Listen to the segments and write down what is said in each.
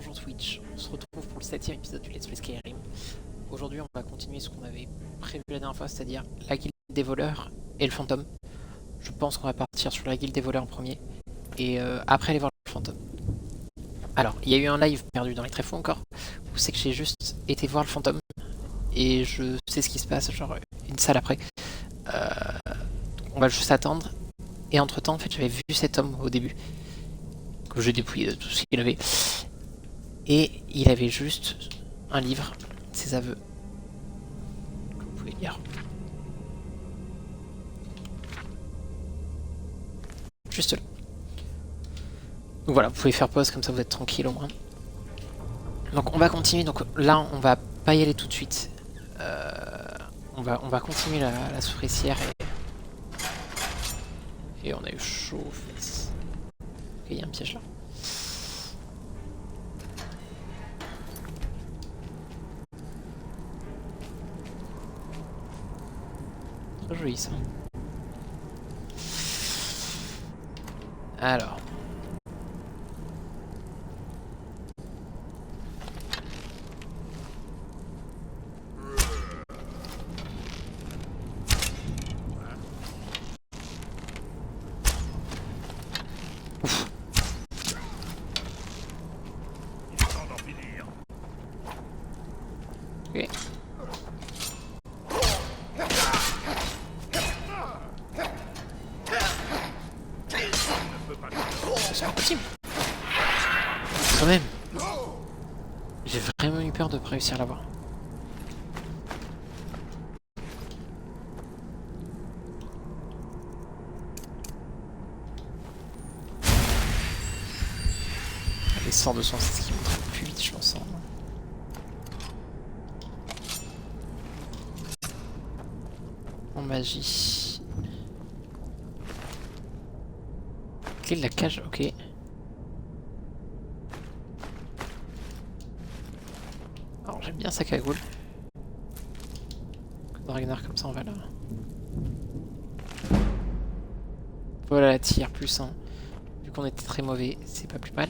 bonjour Twitch, on se retrouve pour le 7ème épisode du Let's Play Skyrim. Aujourd'hui on va continuer ce qu'on avait prévu la dernière fois, c'est-à-dire la guilde des voleurs et le fantôme. Je pense qu'on va partir sur la guilde des voleurs en premier, et après aller voir le fantôme. Alors, il y a eu un live perdu dans les tréfonds encore, où c'est que j'ai juste été voir le fantôme, et je sais ce qui se passe, genre une salle après. On va juste attendre, et entre temps en fait j'avais vu cet homme au début, que j'ai dépouillé de tout ce qu'il avait. Et il avait juste un livre, ses aveux, que vous pouvez lire. Juste là. Donc voilà, vous pouvez faire pause, comme ça vous êtes tranquille au moins. Donc on va continuer, donc là on va pas y aller tout de suite. On va continuer la soufrissière et on a eu chaud aux fesses. Ok, il y a un piège là. Très joli ça. Alors. Ouf. Ok. C'est impossible. Quand même. J'ai vraiment eu peur de pas réussir à l'avoir. Les sorts de sang, c'est ce qui monte le plus vite, je pense. En magie. Clé de la cage, ok. Alors j'aime bien sa cagoule. Ragnar comme ça on va là. Voilà la tire plus 1. Vu qu'on était très mauvais, c'est pas plus mal.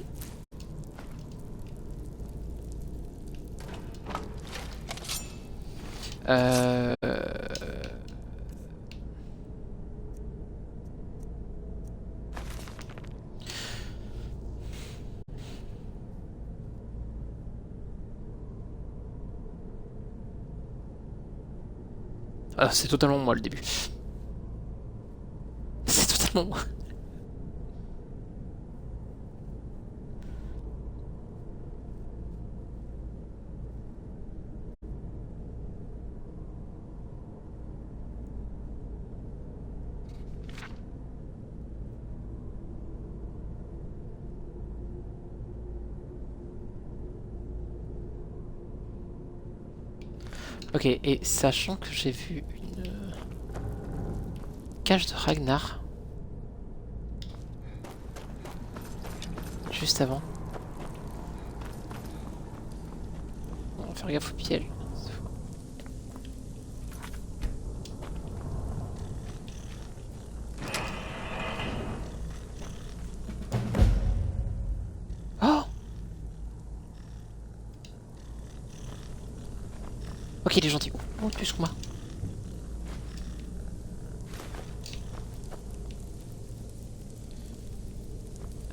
Ah, c'est totalement moi le début. C'est totalement moi. Ok, et sachant que j'ai vu une cage de Ragnar juste avant. On va faire gaffe au piège. Oh! Ok, il est gentil. Oh, plus que moi.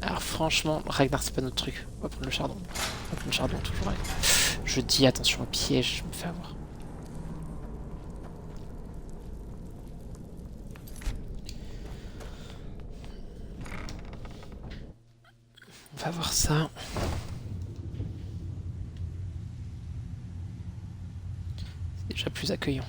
Alors franchement, Ragnar c'est pas notre truc. On va prendre le chardon. On va prendre le chardon toujours. Je dis attention au piège, je me fais avoir. On va voir ça. C'est déjà plus accueillant.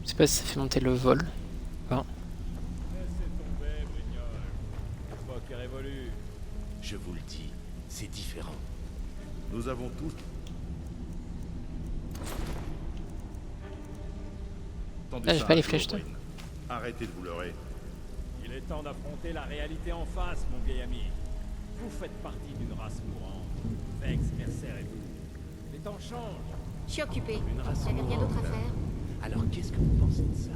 Je sais pas si ça fait monter le vol. Enfin. Laissez tomber, Brignoles. L'époque est révolue. Je vous le dis, c'est différent. Nous avons tous... Là, j'ai pas les flèches, toi. Arrêtez de vous leurrer. Il est temps d'affronter la réalité en face, mon vieil ami. faites partie d'une race mourante. Vex, Mercer et vous. Les temps changent. Je suis occupée. Une race J'avais rien d'autre à mourante. faire. Alors qu'est-ce que vous pensez de ça?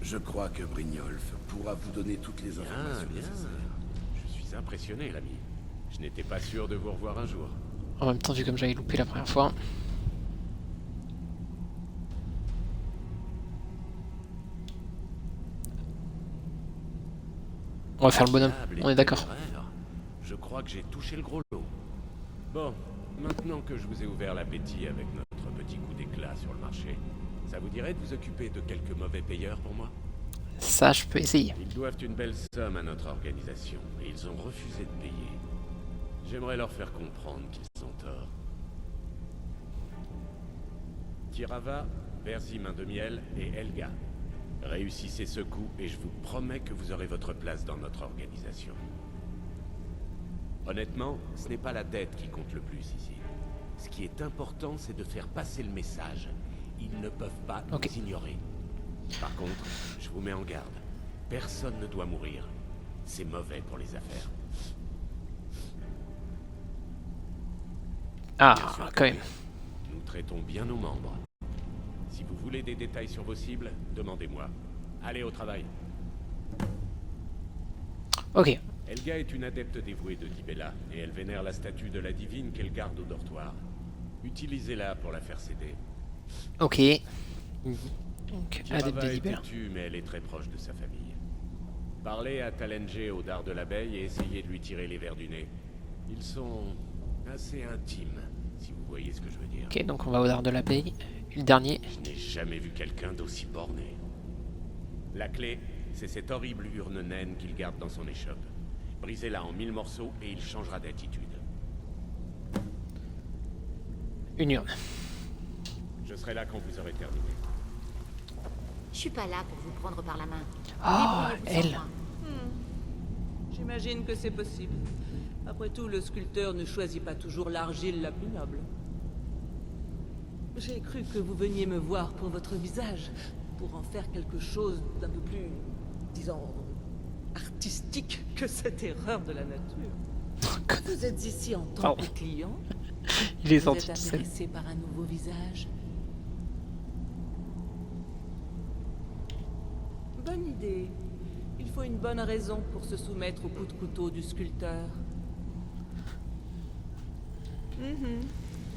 Je crois que Brynjolf pourra vous donner toutes les informations nécessaires. Je suis impressionné, l'ami. Je n'étais pas sûr de vous revoir un jour. En même temps, vu comme j'avais loupé la première fois. On va faire le bonhomme, Agréable et on est d'accord. téméraire. Je crois que j'ai touché le gros lot. Bon, maintenant que je vous ai ouvert l'appétit avec notre petit coup d'éclat sur le marché, ça vous dirait de vous occuper de quelques mauvais payeurs pour moi? Ça, je peux essayer. Ils doivent une belle somme à notre organisation, et ils ont refusé de payer. J'aimerais leur faire comprendre qu'ils ont tort. Tirava, Verzi Main de Miel et Helga. Réussissez ce coup et je vous promets que vous aurez votre place dans notre organisation. Honnêtement, ce n'est pas la dette qui compte le plus ici. Ce qui est important, c'est de faire passer le message. Ils ne peuvent pas nous ignorer. Par contre, je vous mets en garde. Personne ne doit mourir. C'est mauvais pour les affaires. Ah, Bien sûr, quand même. nous traitons bien nos membres. Si vous voulez des détails sur vos cibles, demandez-moi. Allez au travail. Ok. Helga est une adepte dévouée de Dibella, et elle vénère la statue de la divine qu'elle garde au dortoir. Utilisez-la pour la faire céder. Ok. Donc, adepte Tirava des est libères. têtue, mais elle est très proche de sa famille. Parlez à Talenge au dard de l'abeille et essayez de lui tirer les vers du nez. Ils sont assez intimes, si vous voyez ce que je veux dire. Ok, donc on va au dard de l'abeille. Et le dernier. Je n'ai jamais vu quelqu'un d'aussi borné. La clé, c'est cette horrible urne naine qu'il garde dans son échoppe. Brisez-la en 1000 morceaux et il changera d'attitude. Une urne. Je serai là quand vous aurez terminé. Je suis pas là pour vous prendre par la main. Oh, Débrouillez-vous sans elle. moi. J'imagine que c'est possible. Après tout, le sculpteur ne choisit pas toujours l'argile la plus noble. J'ai cru que vous veniez me voir pour votre visage, pour en faire quelque chose d'un peu plus, disons, artistique que cette erreur de la nature. Vous êtes ici en tant Pardon. que client. Il est Vous sorti êtes tout seul. intéressé par un nouveau visage. Bonne idée. Il faut une bonne raison pour se soumettre au coup de couteau du sculpteur.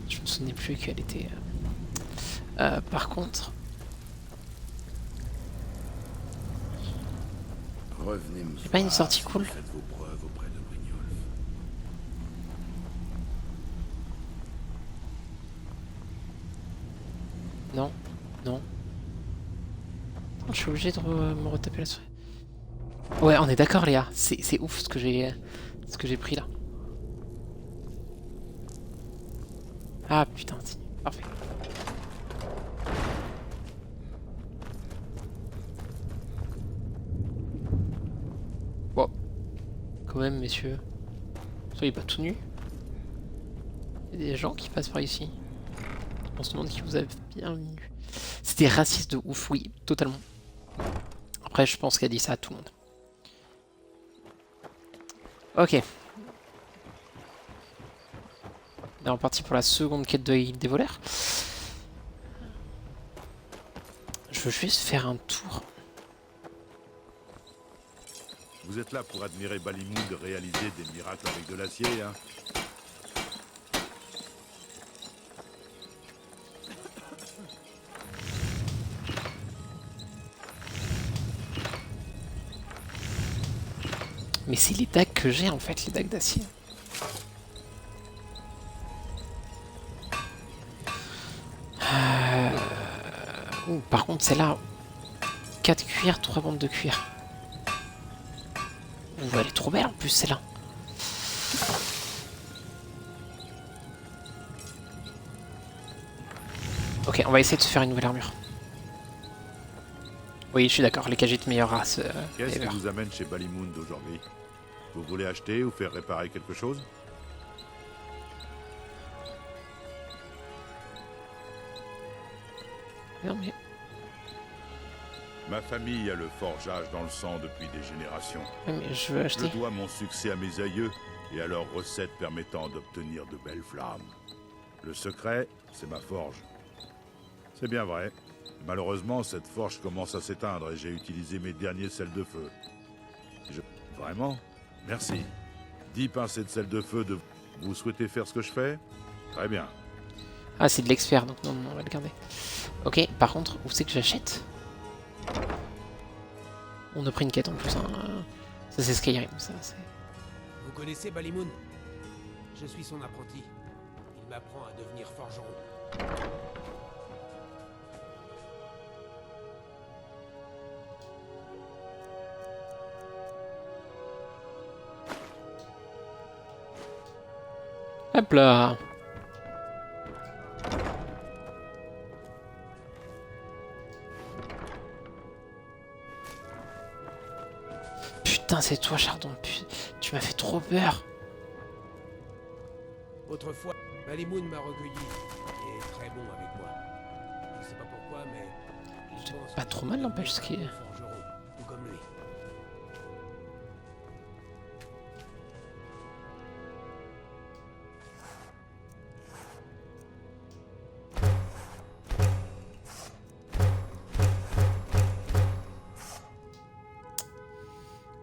Je me souvenais plus qu'elle était. Par contre, Revenez me c'est pas une voir sortie si cool. vous faites vos preuves auprès de Brynjolf. non, non. Je suis obligé de me retaper la souris. Ouais, on est d'accord, Léa. C'est ouf ce que j'ai pris là. Ah putain, si. Parfait. Bon. Quand même, messieurs. Soyez pas tout nus. Il y a des gens qui passent par ici. On se demande qui vous a bien vu. C'était raciste de ouf, oui, totalement. Après, je pense qu'elle dit ça à tout le monde. Ok. On est reparti pour la seconde quête de l'île des voleurs. Je veux juste faire un tour. Vous êtes là pour admirer Balimoud réaliser des miracles avec de l'acier, hein? Mais c'est les dagues que j'ai en fait, les dagues d'acier. Ouh, par contre, celle-là, 4 cuirs, 3 bandes de cuir. Ouh, elle est trop belle en plus, celle-là. Ok, on va essayer de se faire une nouvelle armure. Oui, je suis d'accord, les Khajiits meilleure race. Qu'est-ce ever. qui vous amène chez Balimoud aujourd'hui? Vous voulez acheter ou faire réparer quelque chose? Non, mais... Ma famille a le forgeage dans le sang depuis des générations. ouais, mais je veux Je acheter. dois mon succès à mes aïeux et à leurs recettes permettant d'obtenir de belles flammes. Le secret, c'est ma forge. C'est bien vrai. Malheureusement, cette forge commence à s'éteindre et j'ai utilisé mes derniers sels de feu. Vraiment? Merci. 10 pincées de sel de feu de... Vous souhaitez faire ce que je fais? Très bien. Ah, c'est de l'expert, donc non, on va le garder. Ok, par contre, où c'est que j'achète? On a pris une quête en plus, hein. Ça c'est Skyrim, ça c'est... Vous connaissez Balimoun? Je suis son apprenti. Il m'apprend à devenir forgeron. Hop là. Putain, c'est toi, Chardon. Tu m'as fait trop peur. Autrefois, Balimoun m'a recueilli et est très bon avec moi. Je sais pas pourquoi, mais il pense Pas que trop je mal, peux n'empêche, ce qui est... devenir forgeron, tout comme lui.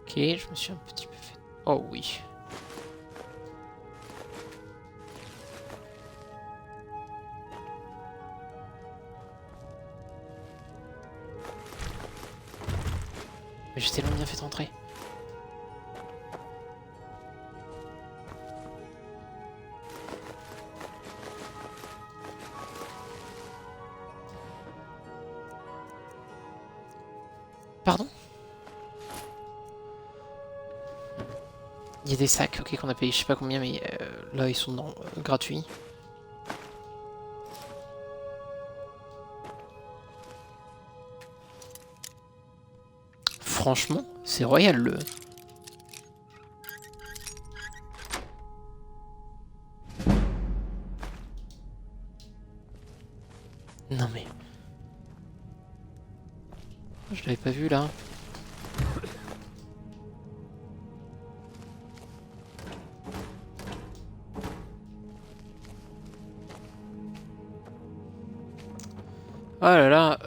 Ok, je me suis un petit peu fait... Oh oui. Mais j'ai tellement bien fait rentrer. Pardon? Il y a des sacs, ok, qu'on a payé je sais pas combien, mais là ils sont gratuits. Franchement, c'est royal le... Non mais... Je l'avais pas vu là. Oh là là,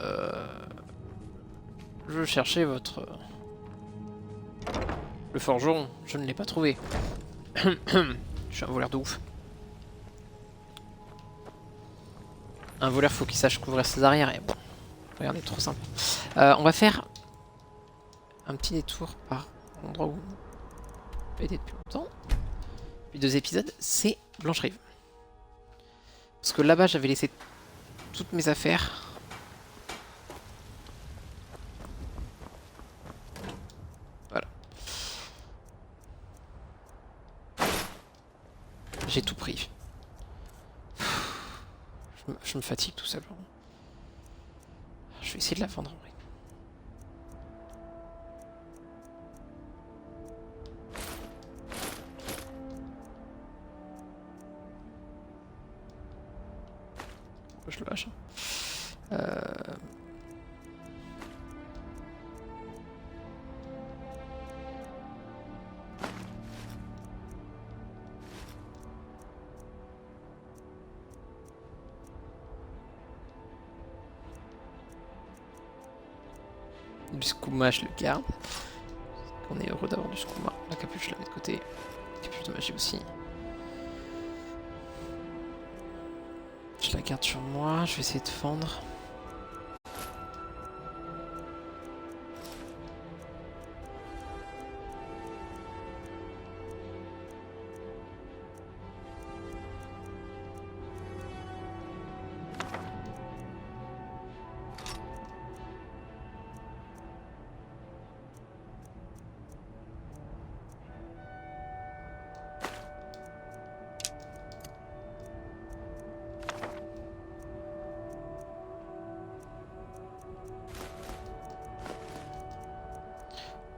je cherchais votre... Le forgeron, je ne l'ai pas trouvé. Je suis un voleur de ouf. Un voleur, faut qu'il sache couvrir ses arrières et bon, regardez, trop simple. On va faire un petit détour par l'endroit où on a été depuis longtemps. Depuis 2 épisodes, c'est Blancherive. Parce que là-bas, j'avais laissé toutes mes affaires. Voilà. J'ai tout pris. Je me fatigue tout simplement. Je vais essayer de la vendre en vrai. Je le lâche. Du skouma, je le garde. On est heureux d'avoir du skouma. La capuche, je la mets de côté. Capuche de magie aussi. Je la garde sur moi. Je vais essayer de vendre.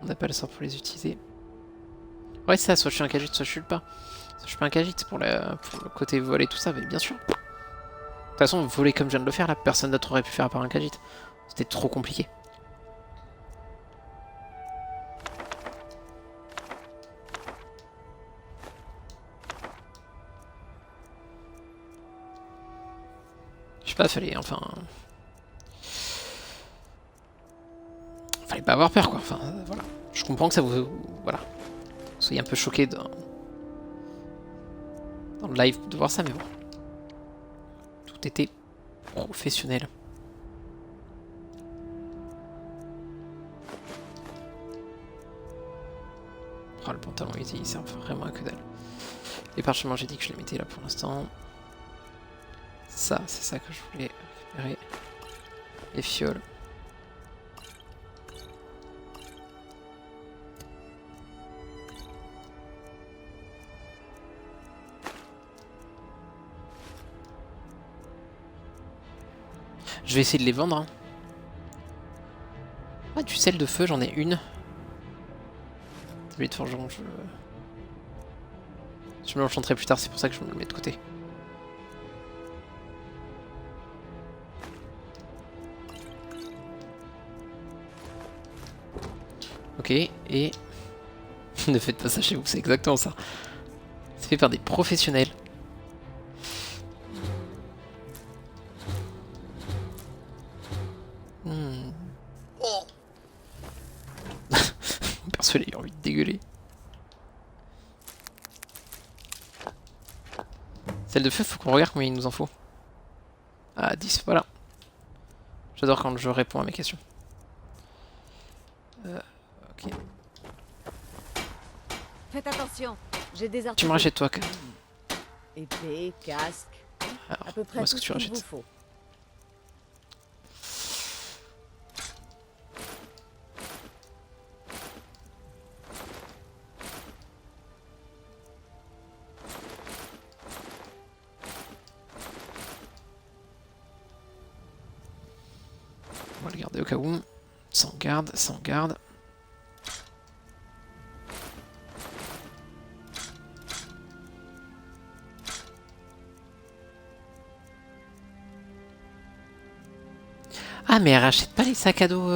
On n'a pas le sort pour les utiliser. Ouais, c'est ça, soit je suis un Khajiit, soit je suis pas. Soit je suis pas un Khajiit pour le côté voler et tout ça, mais bien sûr. De toute façon, voler comme je viens de le faire, là, personne d'autre aurait pu faire à part un Khajiit. C'était trop compliqué. Je sais pas, fallait enfin... Fallait pas avoir peur quoi, enfin voilà. Je comprends que ça vous... Voilà. Vous soyez un peu choqué dans le live de voir ça, mais bon. Tout était professionnel. Oh, le pantalon il sert vraiment à que dalle. Les parchemins, j'ai dit que je les mettais là pour l'instant. Ça, c'est ça que je voulais récupérer. Les fioles. Je vais essayer de les vendre. Hein. Ah, du sel de feu, j'en ai une. Celui de forgeron, je me l'enchanterai plus tard, c'est pour ça que je me le mets de côté. Ok, et... ne faites pas ça chez vous, c'est exactement ça. C'est fait par des professionnels. Perso, il a envie de dégueuler. Celle de feu, faut qu'on regarde combien il nous en faut. Ah, 10, voilà. J'adore quand je réponds à mes questions. Ok. Faites attention, j'ai des articles. Tu me rachètes toi, que... Épée, casque, Alors, à peu près moi, ce tout que ce tu qu'il vous rachètes. faut. On va le garder au cas où. Sans garde, sans garde. Ah, mais elle rachète pas les sacs à dos.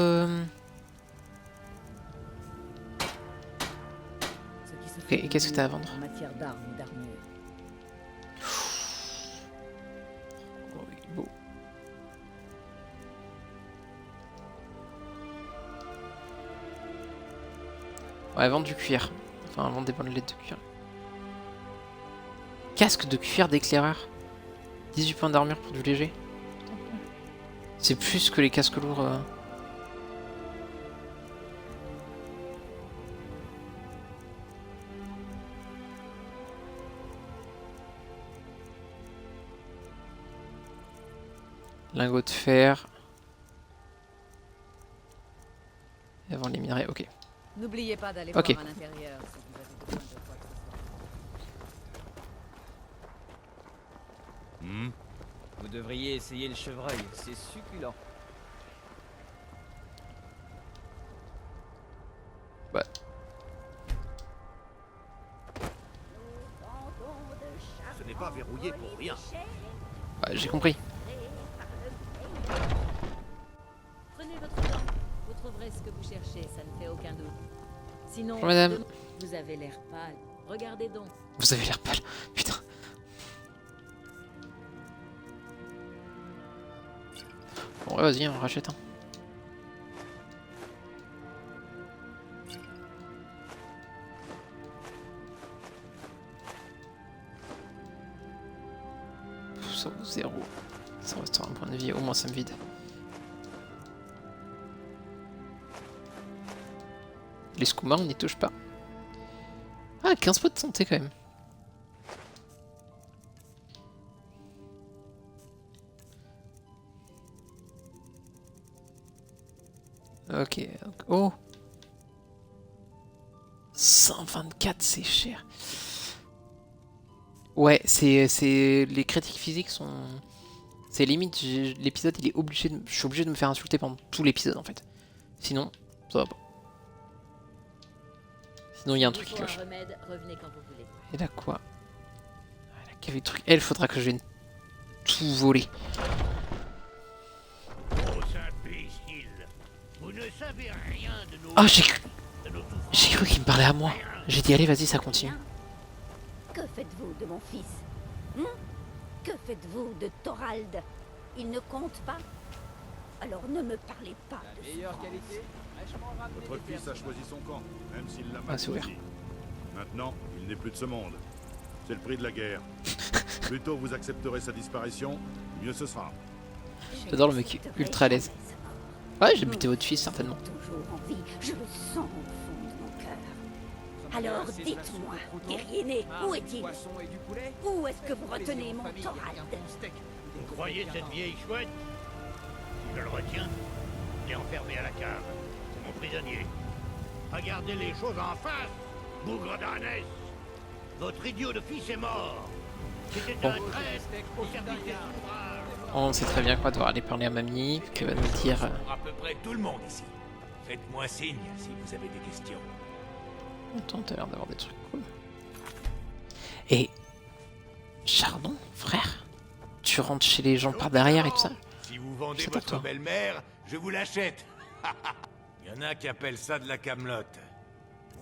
Ok, et qu'est-ce que t'as à vendre? En matière d'armes ou d'armure. Oh, il est beau. Ouais, vendre du cuir. Enfin, vendre des bandelettes de cuir. Casque de cuir d'éclaireur. 18 points d'armure pour du léger. C'est plus que les casques lourds. Lingot de fer. Et avant les minerais, ok. N'oubliez pas d'aller Ok. voir à l'intérieur si vous avez besoin de quoi que ce soit. Vous devriez essayer le chevreuil, c'est succulent. Bah. Ce n'est pas verrouillé pour rien. Bah, j'ai compris. Prenez votre temps. Vous trouverez ce que vous cherchez, ça ne fait aucun doute. Sinon, Bonjour, madame. vous avez l'air pâle. Regardez donc. Vous avez l'air pâle. Putain. Bon, ouais, vas-y, on rachète un. Ça vaut 0. Ça restera un point de vie, au moins ça me vide. Les skoumars, on n'y touche pas. Ah, 15 points de santé quand même. Ok, donc, oh 124, c'est cher. Ouais, c'est les critiques physiques sont... C'est limite, l'épisode il est obligé de... Je suis obligé de me faire insulter pendant tout l'épisode en fait. Sinon, ça va pas. Sinon il y a un truc qui cloche. Remède, revenez quand vous voulez. Et là quoi? Ah, la cave des trucs. Elle, faudra que je vienne tout voler. Vous ne savez rien de nos... Ah, j'ai cru qu'il me parlait à moi. J'ai dit allez, vas-y, ça continue. Que faites-vous de mon fils? Que faites-vous de Thorald? Il ne compte pas. Alors ne me parlez pas La de meilleure souffrance. qualité, fraîchement ramenée Votre des fils a choisi son camp, même s'il l'a Ah, mal c'est ouvert. choisi. Maintenant, il n'est plus de ce monde. C'est le prix de la guerre. Plus tôt vous accepterez sa disparition, mieux ce sera. J'adore le mec ultra à l'aise. Ouais, j'ai buté votre fils certainement. Toujours en vie, je le sens au fond de mon cœur. Alors dites-moi, guerrier né, où est-il? Où est-ce que vous retenez mon Thorald? Vous croyez cette vieille chouette? Si je le retiens, il est enfermé à la cave. C'est mon prisonnier. Regardez les choses en face, bougre d'ânesse. Votre idiot de fils est mort. C'était un traître au service des ouvrages. On sait très bien qu'on va devoir aller parler à mamie, qu'elle va nous dire... Pour à peu près tout le monde ici. Faites-moi signe si vous avez des questions. Attends, t'as l'air d'avoir des trucs cool. Et... Chardon, frère? Tu rentres chez les gens par derrière et tout ça? Si vous vendez C'est pour votre toi. belle-mère, je vous l'achète. Il y en a qui appellent ça de la camelote.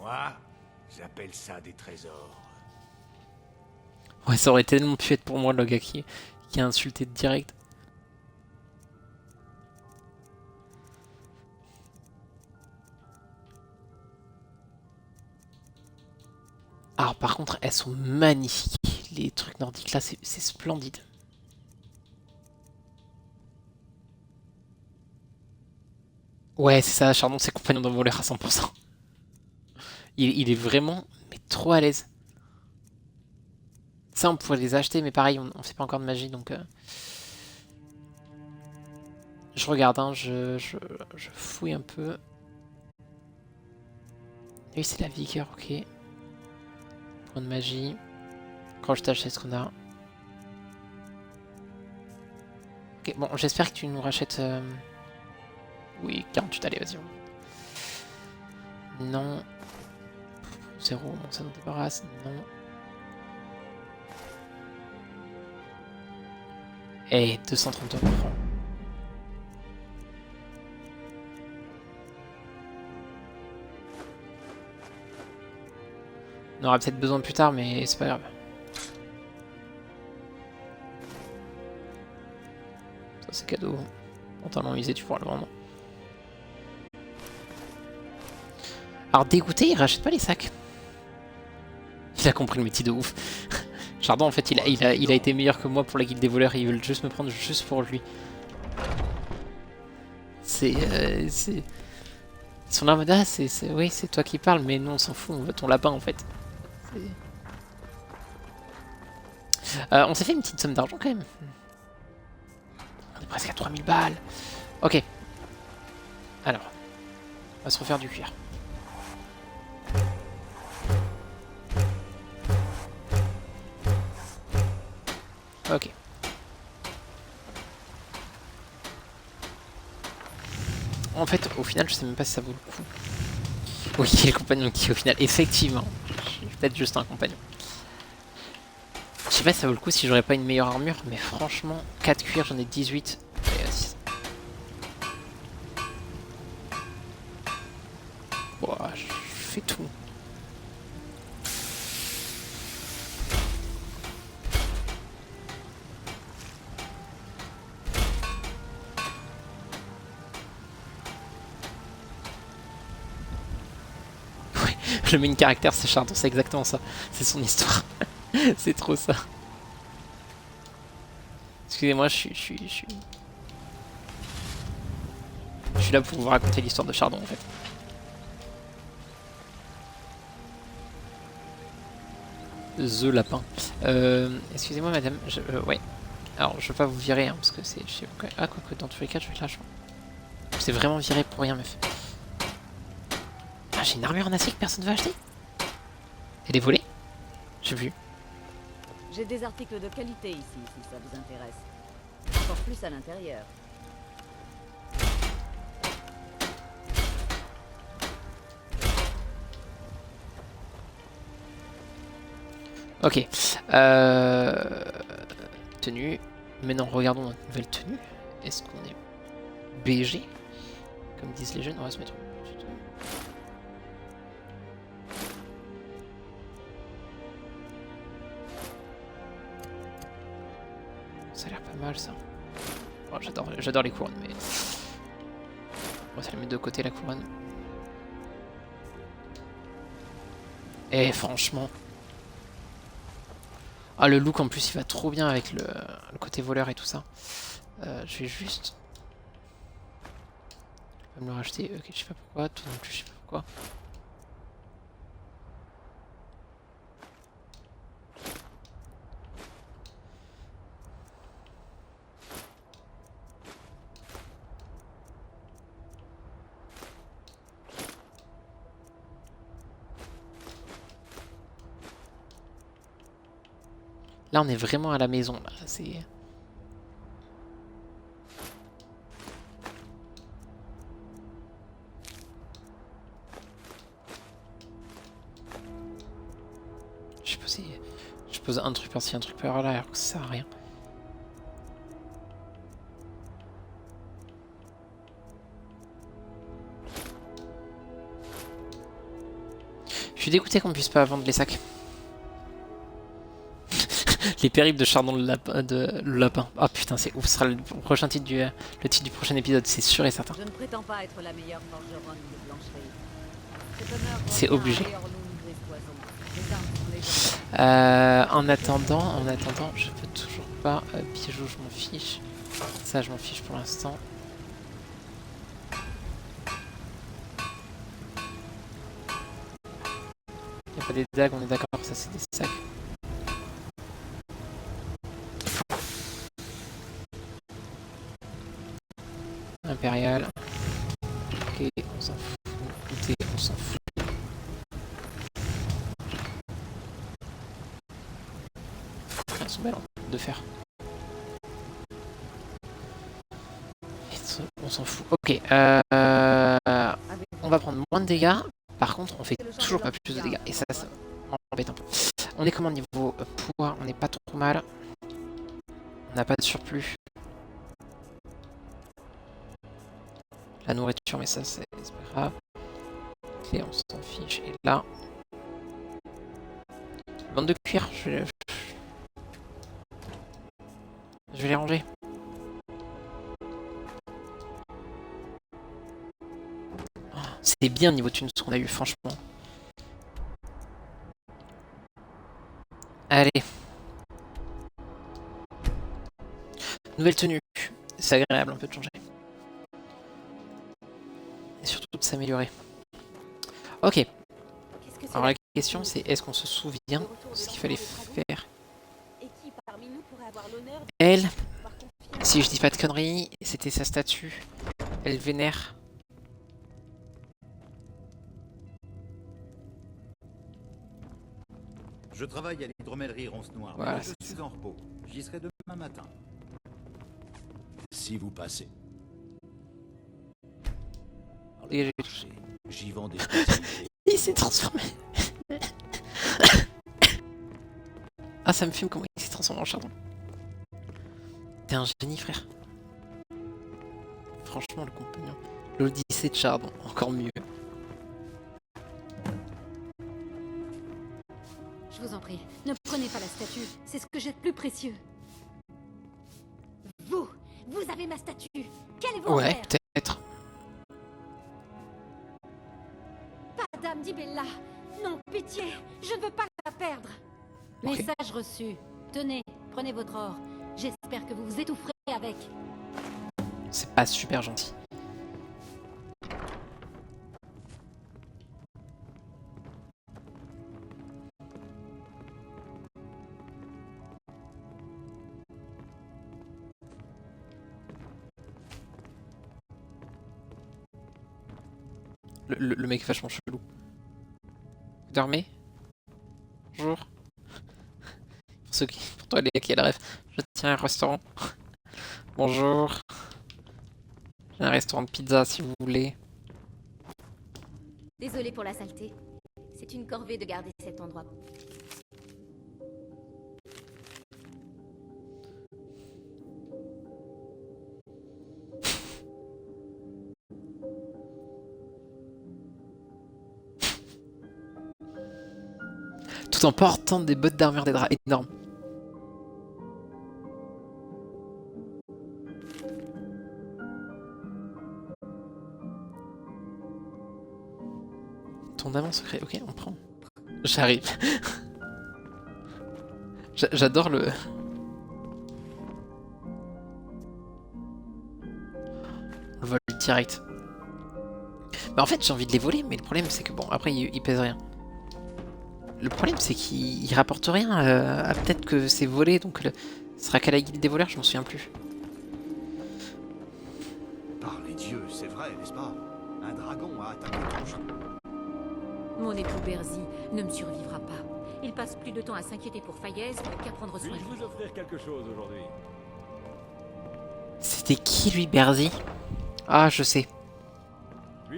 Moi, j'appelle ça des trésors. Ouais, ça aurait tellement pu être pour moi le gars qui a insulté direct. Alors par contre, elles sont magnifiques. Les trucs nordiques là, c'est splendide. Ouais, c'est ça, Chardon, c'est compagnon d'un voleur à 100%. Il est vraiment, mais trop à l'aise. Ça, on pourrait les acheter, mais pareil, on fait pas encore de magie, donc... Je regarde, hein, je fouille un peu. Oui, c'est la vigueur, ok. Point de magie. Crochetage, c'est ce qu'on a. Ok, bon, j'espère que tu nous rachètes... Oui, 48, allez, vas-y. Non. 0, bon, ça nous débarrasse, non. Et 230 euros. On aura peut-être besoin plus tard, mais c'est pas grave. Ça c'est cadeau. Pantalon usé, tu pourras le vendre. Alors dégoûté, il rachète pas les sacs. Il a compris le métier de ouf. Chardon en fait il a été meilleur que moi pour la guilde des voleurs, ils veulent juste me prendre juste pour lui. C'est... Ils sont là en mode ah oui c'est toi qui parles mais nous on s'en fout, on veut ton lapin en fait. On s'est fait une petite somme d'argent quand même. On est presque à 3000 balles. Ok. Alors. On va se refaire du cuir. Ok. En fait, au final, je sais même pas si ça vaut le coup. Oui, il y a le compagnon qui, au final, effectivement, je suis peut-être juste un compagnon. Je sais pas si ça vaut le coup si j'aurais pas une meilleure armure, mais franchement, 4 cuirs, j'en ai 18. Allez, vas-y. Ouah, je fais tout. Le main caractère c'est Chardon, c'est exactement ça. C'est son histoire. C'est trop ça. Excusez-moi, je suis là pour vous raconter l'histoire de Chardon en fait. The lapin. Excusez-moi madame, ouais. Alors je veux pas vous virer hein, parce que c'est... Ah quoi que dans tous les cas je vais te lâcher. C'est vraiment viré pour rien meuf. Ah, j'ai une armure en acier que personne ne va acheter. Elle est volée? J'ai vu. J'ai des articles de qualité ici, si ça vous intéresse. Encore plus à l'intérieur. Ok. Tenue. Maintenant, regardons notre nouvelle tenue. Est-ce qu'on est BG? Comme disent les jeunes, on va se mettre... Ça a l'air pas mal ça. Oh, j'adore les couronnes, mais... On va se la mettre de côté, la couronne. Et franchement... Ah, le look en plus, il va trop bien avec le côté voleur et tout ça. Je vais juste... Je vais me le racheter. Ok, je sais pas pourquoi. Tout non plus, je sais pas pourquoi. Là, on est vraiment à la maison. Là, c'est... Je pose un truc par-ci, un truc par-là, alors que ça sert à rien. Je suis dégoûté qu'on puisse pas vendre les sacs. Les périples de Chardon le lapin. Ah putain, c'est ouf, ce sera le prochain titre le titre du prochain épisode, c'est sûr et certain. Je ne prétends pas être la meilleure forgeronne de Blancherie. C'est obligé. En attendant, je peux toujours pas. Bijoux, je m'en fiche. Ça, je m'en fiche pour l'instant. Y a pas des dagues, on est d'accord, ça c'est des sacs. Impérial. Ok, on s'en fout. Écoutez, on s'en fout. Elles sont belles de fer. On s'en fout. Ok. On va prendre moins de dégâts. Par contre, on fait toujours pas plus de dégâts. Et ça m'embête un peu. On est comment niveau poids? On n'est pas trop mal. On n'a pas de surplus. La nourriture, mais ça, c'est pas grave. Ok, on s'en fiche. Et là... Bande de cuir, je vais les ranger. Oh, c'est bien niveau thune ce qu'on a eu, franchement. Allez. Nouvelle tenue. C'est agréable un peu de changer. Et surtout de s'améliorer. Ok. Alors la question c'est est-ce qu'on se souvient de ce qu'il fallait faire? Elle, si je dis pas de conneries, c'était sa statue. Elle vénère. Je travaille à l'hydromellerie Ronce Noire, voilà, mais je suis en repos. J'y serai demain matin. Si vous passez. J'y vends des spécialités. Il s'est transformé. Ah, ça me fume comment il s'est transformé en chardon. T'es un génie, frère. Franchement, le compagnon. L'Odyssée de chardon, encore mieux. Je vous en prie, ne prenez pas la statue. C'est ce que j'ai de plus précieux. Vous avez ma statue. Qu'allez-vous en faire? Ouais, peut-être. Pas dame d'Ibella. Non, pitié, je ne veux pas la perdre. Okay. Message reçu. Tenez, prenez votre or. J'espère que vous vous étoufferez avec. C'est pas super gentil. Le mec est vachement chelou. Vous dormez? Bonjour. Pour toi les qui a le rêve, je tiens un restaurant. Bonjour. J'ai un restaurant de pizza si vous voulez. Désolée pour la saleté. C'est une corvée de garder cet endroit. Tout en portant des bottes d'armure des draps énormes. Fondament secret, ok, on prend. J'arrive. J'adore le... On le vole direct. Bah en fait j'ai envie de les voler, mais le problème c'est que bon, après ils pèsent rien. Le problème c'est qu'ils rapportent rien peut-être que c'est volé, donc ce sera qu'à la guilde des voleurs, je m'en souviens plus. Par les dieux, c'est vrai, n'est-ce pas? Un dragon a attaqué ton champ. Mon époux Berzi ne me survivra pas. Il passe plus de temps à s'inquiéter pour Fayez qu'à prendre soin de lui. Puis-je vous offrir quelque chose aujourd'hui? C'était qui lui, Berzi? Ah, je sais.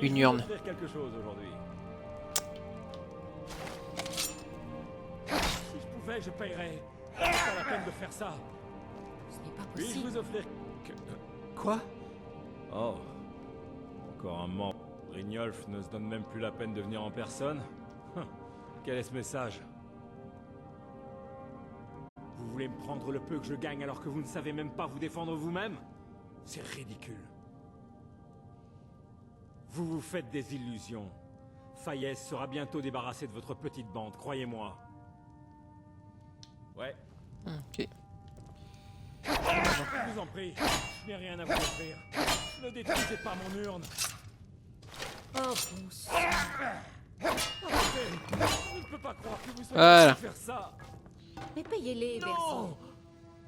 Une urne. Puis-je vous offrir quelque chose aujourd'hui? Si je pouvais, je paierais. C'est pas la peine de faire ça. Ce n'est pas Puis-je possible. vous offrir... Quoi? Oh. Encore un membre. Brynjolf ne se donne même plus la peine de venir en personne. Quel est ce message? Vous voulez me prendre le peu que je gagne alors que vous ne savez même pas vous défendre vous-même? C'est ridicule. Vous vous faites des illusions. Fayez sera bientôt débarrassé de votre petite bande, croyez-moi. Ouais. Ok. Je vous en prie, je n'ai rien à vous offrir. Ne détruisez pas mon urne. Oh bon sang. Arrêtez. Je ne peux pas croire que vous soyez Voilà. en train de faire ça. Mais payez-les, Berzi. Non!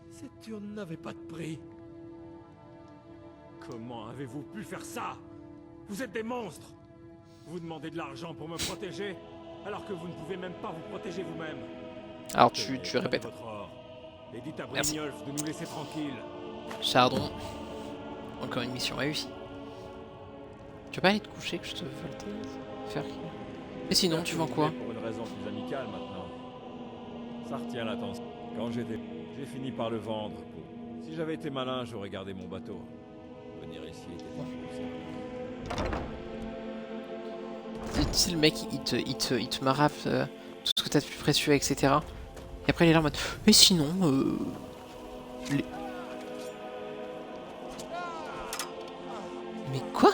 Cette urne n'avait pas de prix. Comment avez-vous pu faire ça? Vous êtes des monstres! Vous demandez de l'argent pour me protéger, alors que vous ne pouvez même pas vous protéger vous-même. Alors tu Prenez répètes. votre or. Et dites à Merci. Brynjolf de nous laisser tranquilles. Chardon. Encore une mission réussie. Tu veux pas aller te coucher que je te vole faire... Et sinon, tu vends quoi? Pour une raison plus amicale maintenant. Ça retient l'attention. Quand j'ai fini par le vendre. Si j'avais été malin, j'aurais gardé mon bateau. Venir ici était difficile. Tu sais, le mec, il te marafe tout ce que t'as de plus précieux, etc. Et après, il est là en mode... Mais sinon, Mais quoi?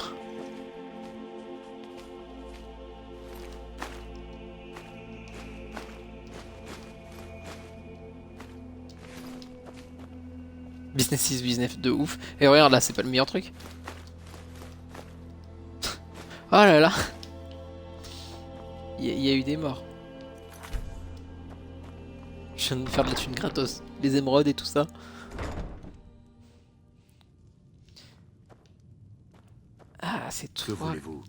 Business is business de ouf. Et regarde là, c'est pas le meilleur truc. Oh là là. Il y a eu des morts. Je viens de faire de la thune gratos. Les émeraudes et tout ça. Ah, c'est Que toi. voulez-vous?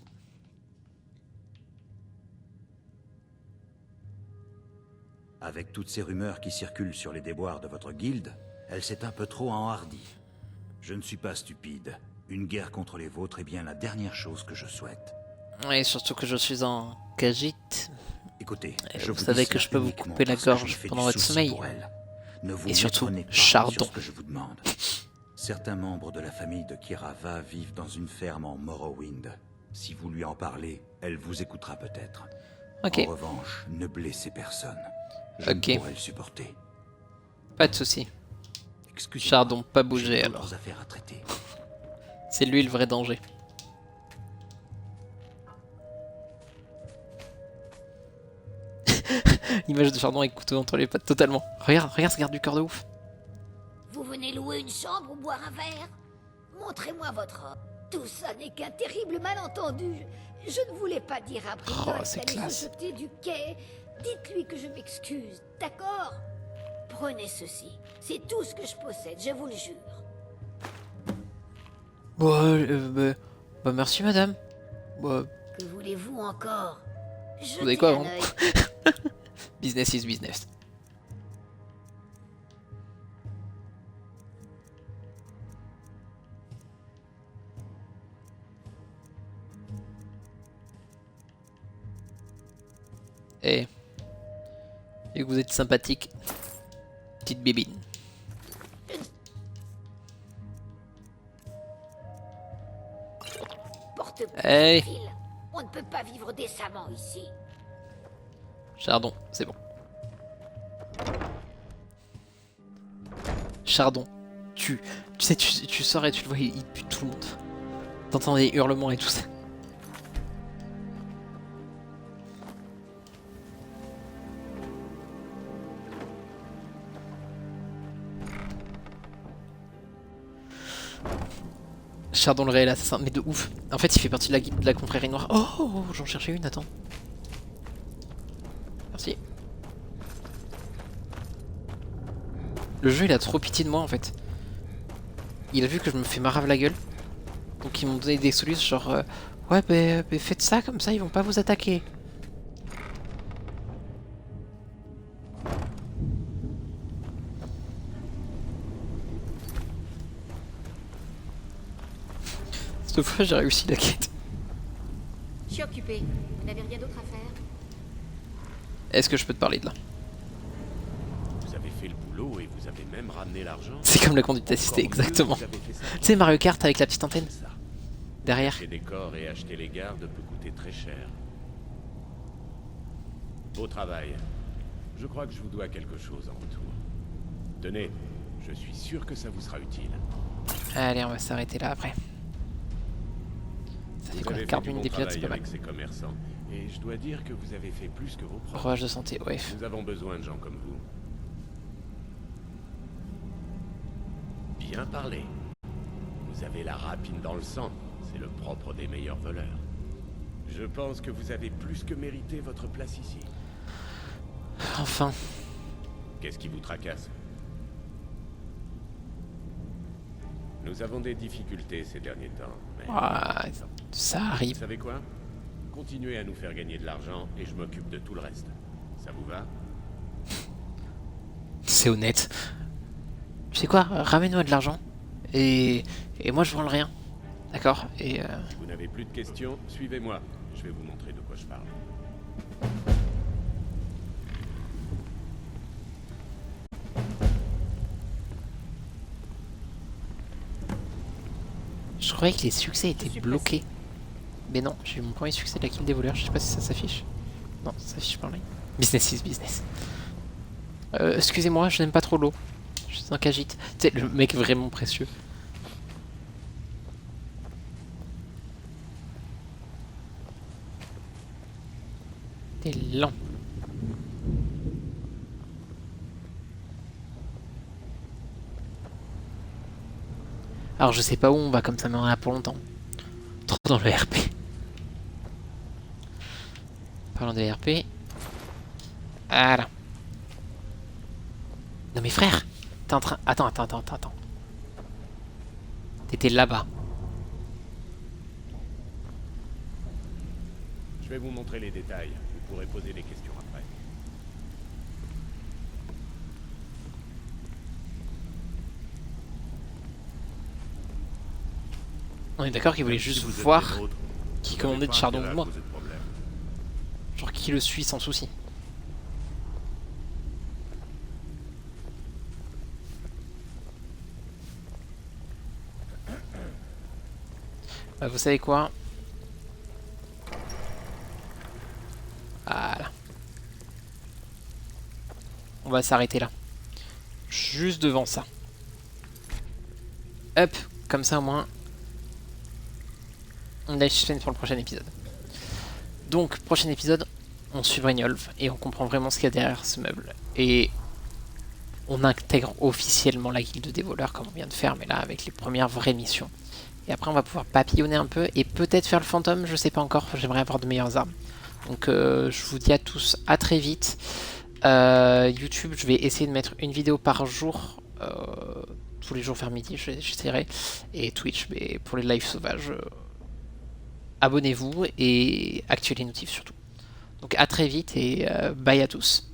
Avec toutes ces rumeurs qui circulent sur les déboires de votre guilde, elle s'est un peu trop enhardie. Je ne suis pas stupide. Une guerre contre les vôtres est bien la dernière chose que je souhaite. Ouais, surtout que je suis en cagite. Écoutez, vous savez que je peux vous couper la gorge pendant votre sommeil. Et surtout, Chardon. Ce que je vous demande. Certains membres de la famille de Kirava vivent dans une ferme en Morrowind. Si vous lui en parlez, elle vous écoutera peut-être. Ok. En revanche, ne blessez personne. Je ne pourrai le supporter. Pas de soucis. Excusez-moi, Chardon, pas j'ai bouger d'autres alors. affaires à traiter. C'est lui le vrai danger. L'image de Chardon avec couteau entre les pattes, totalement. Regarde, regarde, ce garde du corps de ouf. Vous venez louer une chambre ou boire un verre? Montrez-moi votre robe. Tout ça n'est qu'un terrible malentendu. Je ne voulais pas dire à Brynjolf c'est d'aller classe. se jeter du quai. Dites-lui que je m'excuse, d'accord? Prenez ceci. C'est tout ce que je possède, je vous le jure. Bah merci madame. Bah, Que voulez-vous encore? vous avez quoi, hein? Business is business. Et que vous êtes sympathique, petite bébine. Porte Hey. fil. On ne peut pas vivre décemment ici. Chardon, c'est bon. Chardon, tu sais, tu sors et tu le vois, il pue tout le monde. T'entends des hurlements et tout ça. Chardon le réel assassin, mais de ouf. En fait, il fait partie de la guilde de la confrérie noire. Oh, j'en cherchais une, attends. Merci. Le jeu, il a trop pitié de moi, en fait. Il a vu que je me fais marave la gueule. Donc ils m'ont donné des solutions genre... ouais, bah, faites ça, comme ça, ils vont pas vous attaquer. Cette fois, j'ai réussi la quête. Je suis occupée. Vous n'avez rien d'autre à faire? Est-ce que je peux te parler de là? Vous avez fait le boulot et vous avez même ramené l'argent. C'est comme la conduite assistée, exactement. Tu sais, Mario Kart avec la petite antenne derrière. Acheter des corps et acheter les gardes peut coûter très cher. Beau travail. Je crois que je vous dois quelque chose en retour. Tenez, je suis sûr que ça vous sera utile. Allez, on va s'arrêter là après. Ça fait quoi? Carte d'une des pilotes, c'est pas mal. Avec ces commerçants. Et je dois dire que vous avez fait plus que vos proches. Rouage de santé, ouais. Nous avons besoin de gens comme vous. Bien parlé. Vous avez la rapine dans le sang. C'est le propre des meilleurs voleurs. Je pense que vous avez plus que mérité votre place ici. Enfin. Qu'est-ce qui vous tracasse? Nous avons des difficultés ces derniers temps. Mais... ça arrive. Vous savez quoi? Continuez à nous faire gagner de l'argent et je m'occupe de tout le reste. Ça vous va? C'est honnête. Tu sais quoi? Ramène-moi de l'argent. Et moi je vends le rien. D'accord? Et Vous n'avez plus de questions? Suivez-moi. Je vais vous montrer de quoi je parle. je croyais que les succès étaient bloqués. Mais non, j'ai eu mon premier succès de la guilde des voleurs. Je sais pas si ça s'affiche. Non, ça s'affiche pas en ligne. Business is business. Excusez-moi, je n'aime pas trop l'eau. Je suis un cagite. Tu sais, le mec vraiment précieux. T'es lent. Alors je sais pas où on va comme ça, mais on en a pour longtemps. Trop dans le RP. Parlons de RP. Voilà. Non mais frère, t'es en train... Attends. T'étais là-bas. Je vais vous montrer les détails. Vous pourrez poser des questions après. On est d'accord qu'il voulait juste voir qui commandait de chardon de moi. Genre qui le suit sans souci. Bah, vous savez quoi? Voilà. On va s'arrêter là. Juste devant ça. Hop, comme ça au moins. On a le suspense pour le prochain épisode. Donc, prochain épisode, on suit Brynjolf et on comprend vraiment ce qu'il y a derrière ce meuble. Et on intègre officiellement la guilde des voleurs comme on vient de faire, mais là avec les premières vraies missions. Et après on va pouvoir papillonner un peu et peut-être faire le fantôme, je sais pas encore, j'aimerais avoir de meilleures armes. Donc je vous dis à tous à très vite. YouTube, je vais essayer de mettre une vidéo par jour, tous les jours vers midi, j'essaierai. Et Twitch, mais pour les lives sauvages, abonnez-vous et activez les notifs surtout. Donc à très vite et bye à tous.